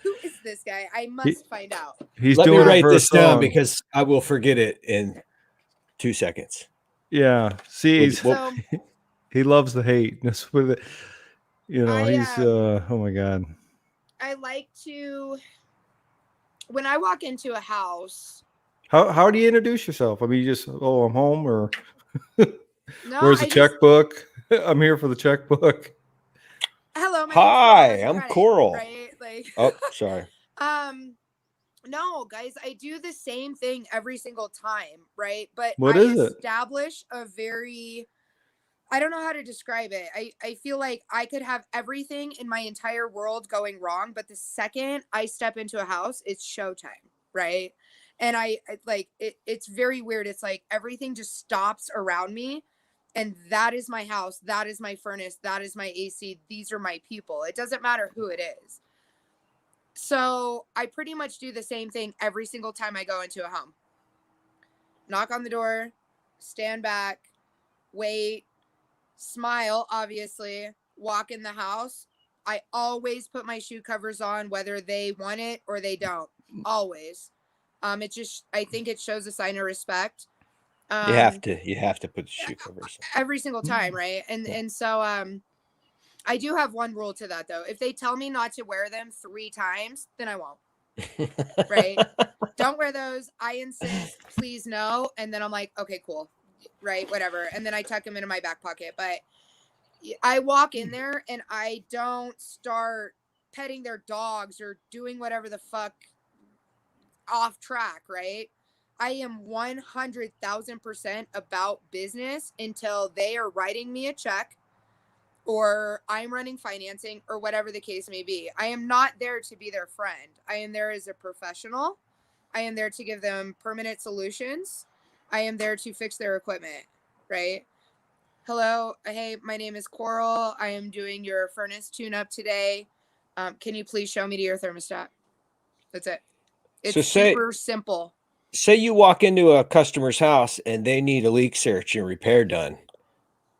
Who is this guy? I must find out. He's Let doing me write it this down because I will forget it in 2 seconds. Yeah, see, he loves the hate. That's with it. You know, he's oh my god. I like to, when I walk into a house. How do you introduce yourself? I mean, you just, I'm home, or no, where's the checkbook? I'm here for the checkbook. Hello, my Hi, I'm Coral. Right? Like, oh, sorry. No, guys, I do the same thing every single time, right? But what I is it? establish a very, I don't know how to describe it. I feel like I could have everything in my entire world going wrong, but the second I step into a house, it's showtime, right? And I like it's very weird. It's like everything just stops around me. And that is my house. That is my furnace. That is my AC. These are my people. It doesn't matter who it is. So I pretty much do the same thing every single time I go into a home. Knock on the door, stand back, wait, smile, obviously, walk in the house. I always put my shoe covers on, whether they want it or they don't. Always. I think it shows a sign of respect. You have to put the shoe covers Every single time, right? And so I do have one rule to that though. If they tell me not to wear them 3 times, then I won't. on. Right? Don't wear those. I insist, please no. And then I'm like, okay, cool. Right, whatever. And then I tuck them into my back pocket. But I walk in there and I don't start petting their dogs or doing whatever the fuck off track, right? I am 100,000% about business until they are writing me a check or I'm running financing or whatever the case may be. I am not there to be their friend. I am there as a professional. I am there to give them permanent solutions. I am there to fix their equipment, right? Hello, hey, my name is Coral. I am doing your furnace tune-up today. Can you please show me to your thermostat? That's it. It's So super simple. say you walk into a customer's house and they need a leak search and repair done,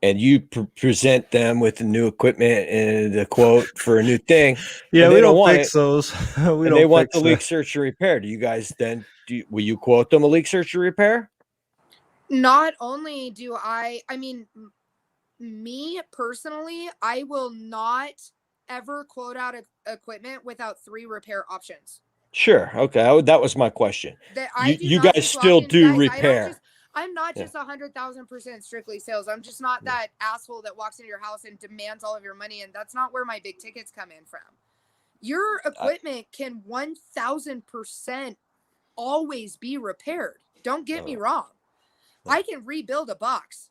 and you present them with the new equipment and the quote for a new thing. Yeah, and we they don't want fix it, those. We and they don't want fix the leak that. search and repair. Do you guys then will you quote them a leak search and repair? Not only do I mean, me personally, I will not ever quote out equipment without 3 repair options. Sure. Okay. That was my question. That I do You not guys just walk still in, do guys. I don't just. repair. I'm not Yeah. just 100,000% strictly sales. I'm just not that asshole that walks into your house and demands all of your money, and that's not where my big tickets come in from. Your equipment can 1,000% always be repaired. Don't get me wrong. I can rebuild a box.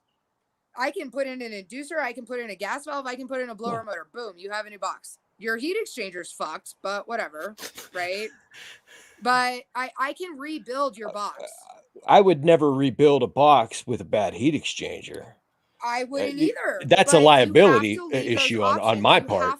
I can put in an inducer. I can put in a gas valve. I can put in a blower motor. Boom, you have a new box. Your heat exchanger's fucked, but whatever, right? But I can rebuild your box. I would never rebuild a box with a bad heat exchanger. I wouldn't either. That's a But you have liability to leave those issue on options. my part.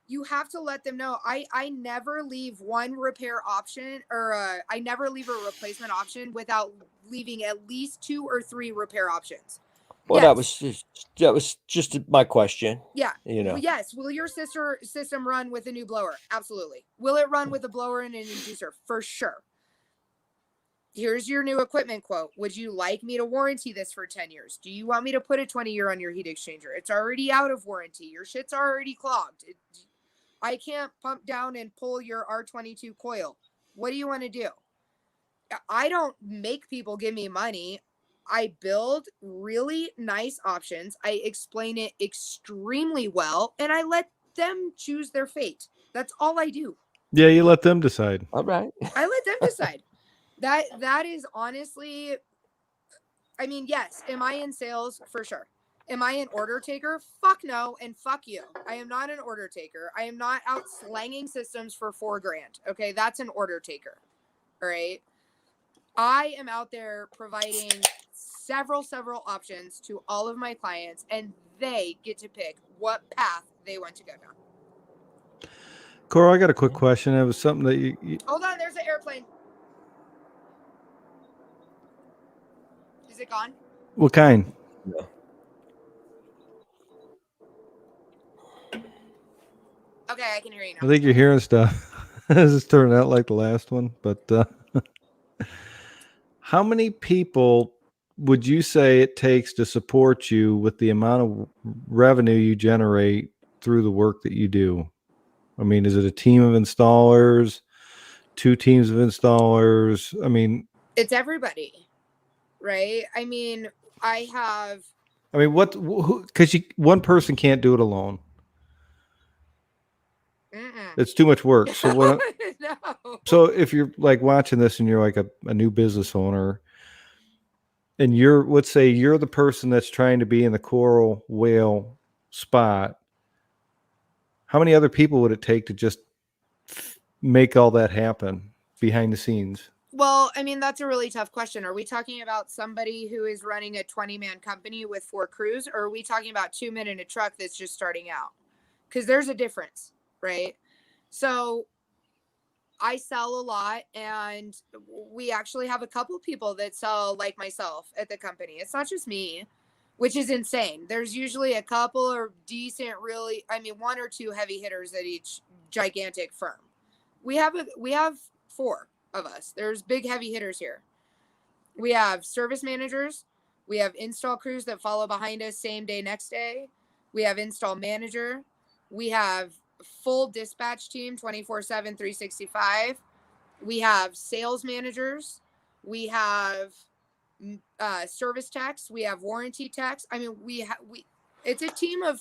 You have to let them know. I never leave one repair option or I never leave a replacement option without leaving at least 2 or 3 repair options. Well, Yes. that was just my question. Yeah. You know. Yes. Will your system run with a new blower? Absolutely. Will it run with a blower and an inducer? For sure. Here's your new equipment quote. Would you like me to warranty this for 10 years? Do you want me to put a 20-year on your heat exchanger? It's already out of warranty. Your shit's already clogged. I can't pump down and pull your R22 coil. What do you want to do? I don't make people give me money. I build really nice options. I explain it extremely well, and I let them choose their fate. That's all I do. Yeah, you let them decide. All right. I let them decide. That is honestly, I mean, yes. Am I in sales? For sure. Am I an order taker? Fuck no, and fuck you. I am not an order taker. I am not out slanging systems for $4,000. Okay, that's an order taker. All right. I am out there providing several options to all of my clients, and they get to pick what path they want to go down. Coral, I got a quick question. It was something that you Hold on, there's an airplane. Is it gone? What kind? No. Okay, I can hear you I now. think you're hearing stuff. This is turning out like the last one, but how many people would you say it takes to support you with the amount of revenue you generate through the work that you do? I mean, is it a team of installers, 2 teams of installers? I mean, It's everybody, right? I mean, what? Because one person can't do it alone. Mm-mm. It's too much work. So what? No. So if you're like watching this and you're like a new business owner, and let's say you're the person that's trying to be in the coral whale spot, how many other people would it take to just make all that happen behind the scenes? Well, I mean, that's a really tough question. Are we talking about somebody who is running a 20-man company with 4 crews, or are we talking about 2 men in a truck that's just starting out? Because there's a difference, right? So I sell a lot, and we actually have a couple people that sell like myself at the company. It's not just me, which is insane. There's usually a couple of decent, really, I mean, one or two heavy hitters at each gigantic firm. We have 4 of us. There's big heavy hitters here. We have service managers. We have install crews that follow behind us same day, next day. We have install manager. We have full dispatch team 24/7, 365. We have sales managers. We have service techs. We have warranty techs. I mean, it's a team of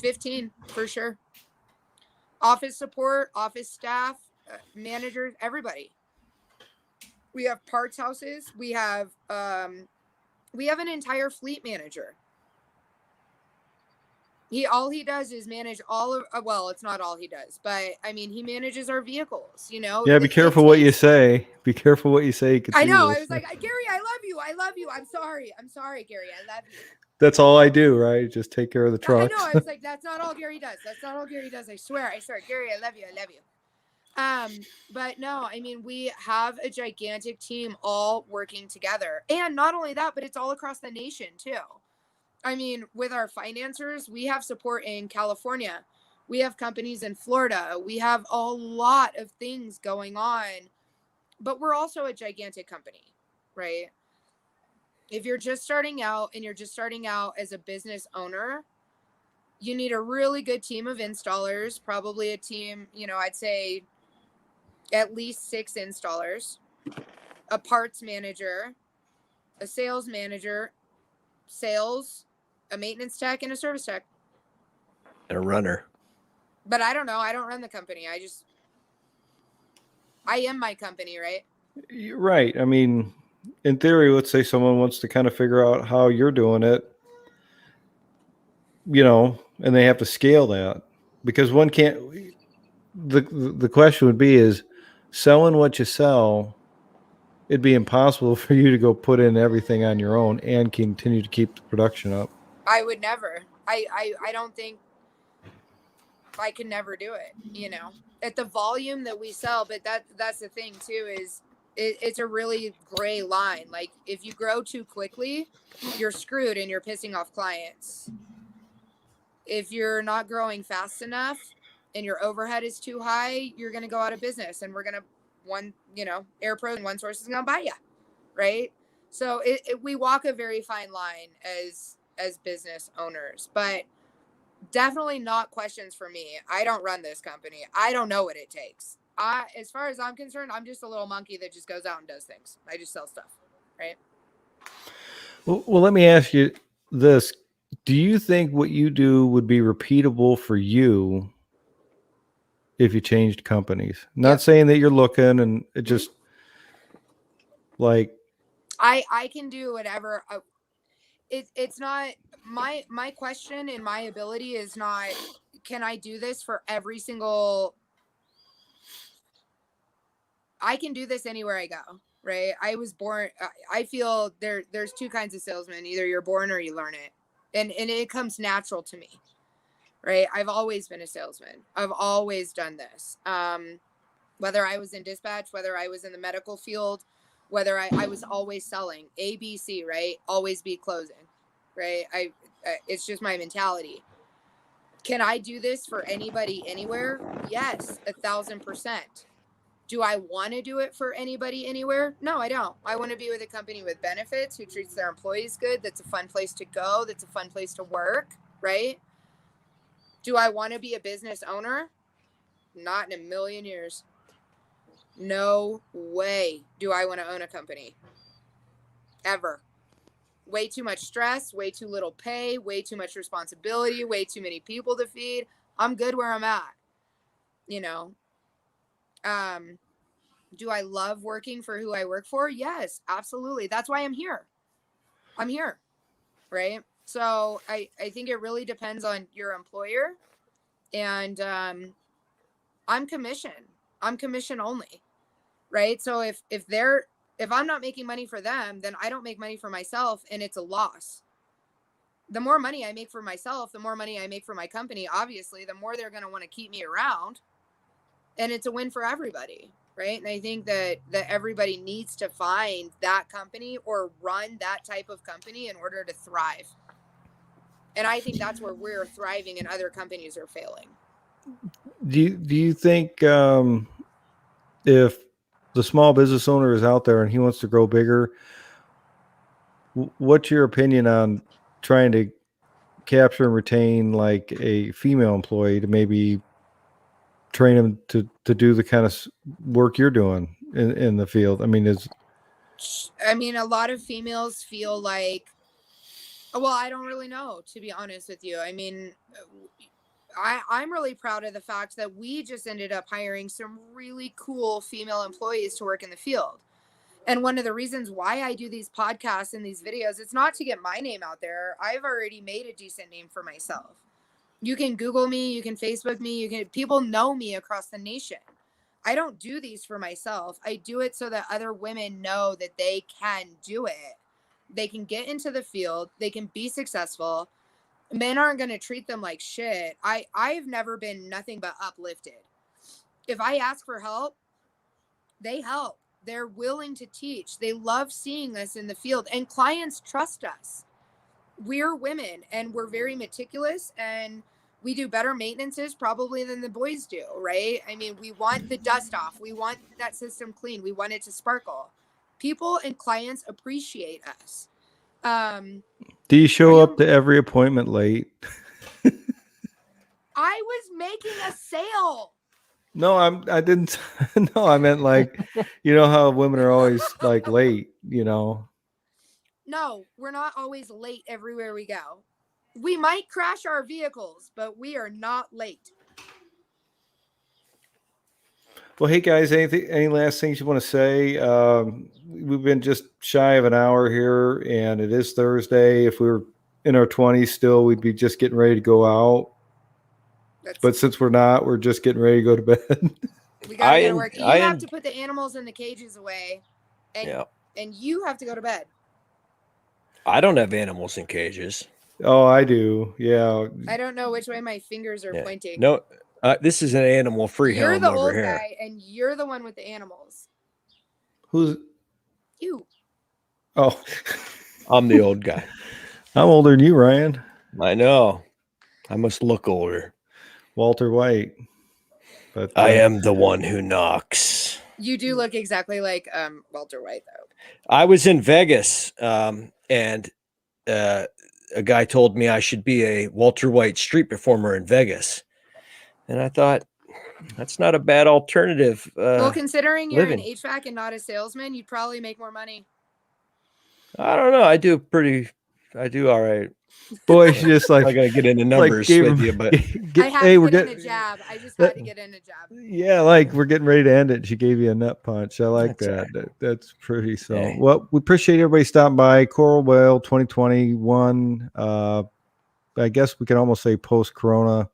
15 for sure. Office support, office staff, managers, everybody. We have parts houses. We have an entire fleet manager. All he does is manage all of, well, it's not all he does, but I mean, he manages our vehicles, you know. Yeah, be careful what you say. Be careful what you say. I know. I was like, Gary, I love you. I love you. I'm sorry, Gary. I love you. That's all I do, right? Just take care of the trucks. I know. I was like, that's not all Gary does. That's not all Gary does. I swear. Gary, I love you. I love you. But no, I mean, we have a gigantic team all working together. And not only that, but it's all across the nation too. I mean, with our financiers, we have support in California. We have companies in Florida. We have a lot of things going on, but we're also a gigantic company, right? If you're just starting out and you're just starting out as a business owner, you need a really good team of installers, probably a team, you know, I'd say at least 6 installers, a parts manager, a sales manager, a maintenance tech, and a service tech. And a runner. But I don't know. I don't run the company. I am my company, right? Right. I mean, in theory, let's say someone wants to kind of figure out how you're doing it, you know, and they have to scale that, because one can't. The question would be, is selling what you sell, it'd be impossible for you to go put in everything on your own and continue to keep the production up. I would never. I don't think I could never do it, you know, at the volume that we sell. But that's the thing too, is it's a really gray line. Like, if you grow too quickly, you're screwed and you're pissing off clients. If you're not growing fast enough and your overhead is too high, you're going to go out of business, and we're going to, Air Pro and One Source is going to buy you. Right. So we walk a very fine line as business owners, but definitely not questions for me. I don't run this company. I don't know what it takes. As far as I'm concerned, I'm just a little monkey that just goes out and does things. I just sell stuff. Right. Well, let me ask you this. Do you think what you do would be repeatable for you if you changed companies? Not saying that you're looking, and it just like, I can do whatever. It's not my question, and my ability is not, can I do this for every single, I can do this anywhere I go, right? I was born, I feel there's 2 kinds of salesmen. Either you're born or you learn it. And it comes natural to me, right? I've always been a salesman. I've always done this. Whether I was in dispatch, whether I was in the medical field, whether I was always selling ABC, right? Always be closing, right? It's just my mentality. Can I do this for anybody, anywhere? Yes, 1,000%. Do I want to do it for anybody, anywhere? No, I don't. I want to be with a company with benefits, who treats their employees good. That's a fun place to go. That's a fun place to work, right? Do I want to be a business owner? Not in a million years. No way do I want to own a company. Ever. Way too much stress, way too little pay, way too much responsibility, way too many people to feed. I'm good where I'm at. You know? Do I love working for who I work for? Yes, absolutely. That's why I'm here. I'm here. Right? So I think it really depends on your employer. And I'm commission. I'm commission only. Right? So if I'm not making money for them, then I don't make money for myself, and it's a loss. The more money I make for myself, the more money I make for my company, obviously, the more they're going to want to keep me around. and it's a win for everybody, right? And I think that everybody needs to find that company or run that type of company in order to thrive. And I think that's where we're thriving and other companies are failing. Do you think if the small business owner is out there and he wants to grow bigger, what's your opinion on trying to capture and retain like a female employee to maybe train them to do the kind of work you're doing in the field? I mean, a lot of females feel like, well, I don't really know, to be honest with you. I mean, I'm really proud of the fact that we just ended up hiring some really cool female employees to work in the field. And one of the reasons why I do these podcasts and these videos, it's not to get my name out there. I've already made a decent name for myself. You can Google me, you can Facebook me, people know me across the nation. I don't do these for myself. I do it so that other women know that they can do it. They can get into the field, they can be successful. Men aren't going to treat them like shit. I've never been nothing but uplifted. If I ask for help, they help. They're willing to teach. They love seeing us in the field, and clients trust us. We're women and we're very meticulous, and we do better maintenances probably than the boys do, right? I mean, we want the dust off. We want that system clean. We want it to sparkle. People and clients appreciate us. Do you show up to every appointment late? I was making a sale. No, I didn't. No, I meant like, you know how women are always like late, you know? No, we're not always late everywhere we go. We might crash our vehicles, but we are not late. Well, hey guys, any last things you want to say? We've been just shy of an hour here, and it is Thursday. If we were in our 20s still, we'd be just getting ready to go out. But since we're not, we're just getting ready to go to bed. We gotta get to work. You have to put the animals in the cages away, and you have to go to bed. I don't have animals in cages. Oh, I do. Yeah. I don't know which way my fingers are pointing. No, this is an animal-free home over here. You're the old guy, and you're the one with the animals. Who's you? Oh, I'm the old guy. I'm older than you, Ryan. I know. I must look older. Walter White. But I am the one who knocks. You do look exactly like Walter White, though. I was in Vegas, and a guy told me I should be a Walter White street performer in Vegas. And I thought, that's not a bad alternative. Well, considering you're an HVAC and not a salesman, you'd probably make more money. I don't know. I do all right. Boy, she just like, I'm not gonna get into numbers with you, but I had to get in a jab. I just had to get in a jab. Yeah, like we're getting ready to end it. She gave you a nut punch. I like that. Right. That's pretty. So, well, we appreciate everybody stopping by. Coral Whale 2021. I guess we can almost say post-Corona.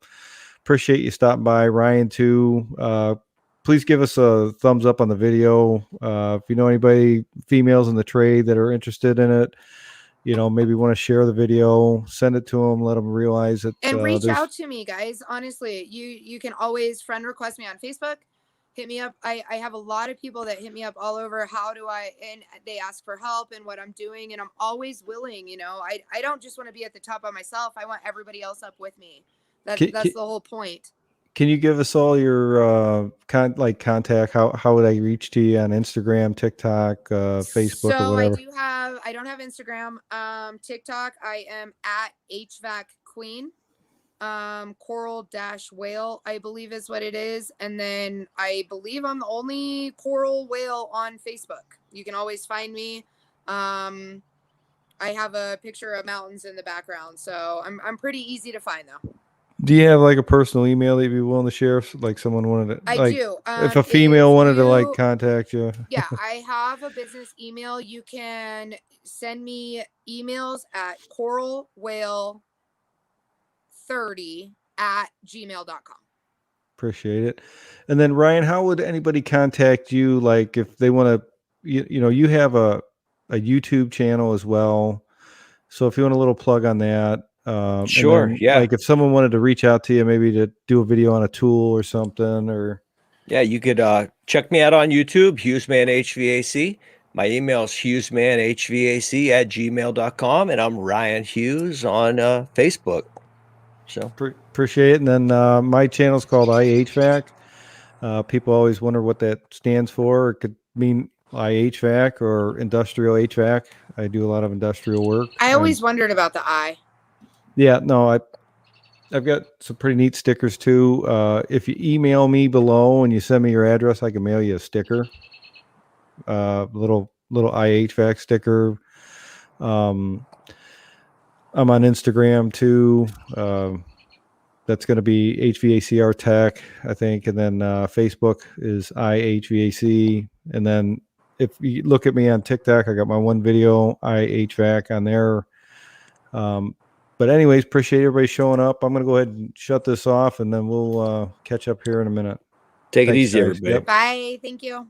Appreciate you stopping by, Ryan too. Please give us a thumbs up on the video. If you know anybody, females in the trade that are interested in it, you know, maybe want to share the video, send it to them, let them realize it. And reach out to me, guys. Honestly, you can always friend request me on Facebook. Hit me up. I have a lot of people that hit me up all over. And they ask for help and what I'm doing. And I'm always willing, you know, I don't just want to be at the top by myself. I want everybody else up with me. That's the whole point. Can you give us all your contact? How would I reach to you on Instagram, TikTok, Facebook, or whatever? I don't have Instagram. TikTok, I am at HVAC Queen. Coral-Whale, I believe is what it is. And then I believe I'm the only Coral Whale on Facebook. You can always find me. I have a picture of mountains in the background, so I'm pretty easy to find though. Do you have like a personal email that you'd be willing to share? If, like someone wanted to, I do. If a female wanted to like contact you. Yeah, I have a business email. You can send me emails at coralwhale30@gmail.com. Appreciate it. And then Ryan, how would anybody contact you? Like if they want to, you have a YouTube channel as well. So if you want a little plug on that. Sure. Then, yeah. Like if someone wanted to reach out to you, maybe to do a video on a tool or something, or Yeah, you could check me out on YouTube, Hughesman HVAC. My email is hughesmanhvac@gmail.com, and I'm Ryan Hughes on Facebook. So Appreciate it. And then my channel is called iHVAC. People always wonder what that stands for. It could mean iHVAC or industrial HVAC. I do a lot of industrial work. I always wondered about the eye. Yeah, no, I've got some pretty neat stickers too. If you email me below and you send me your address, I can mail you a sticker. Little iHVAC sticker. I'm on Instagram too. That's going to be HVACR Tech, I think, and then Facebook is iHVAC, and then if you look at me on TikTok, I got my one video iHVAC on there. But anyways, appreciate everybody showing up. I'm going to go ahead and shut this off, and then we'll catch up here in a minute. take it Thanks, easy, guys. everybody. Yep. Bye. Thank you.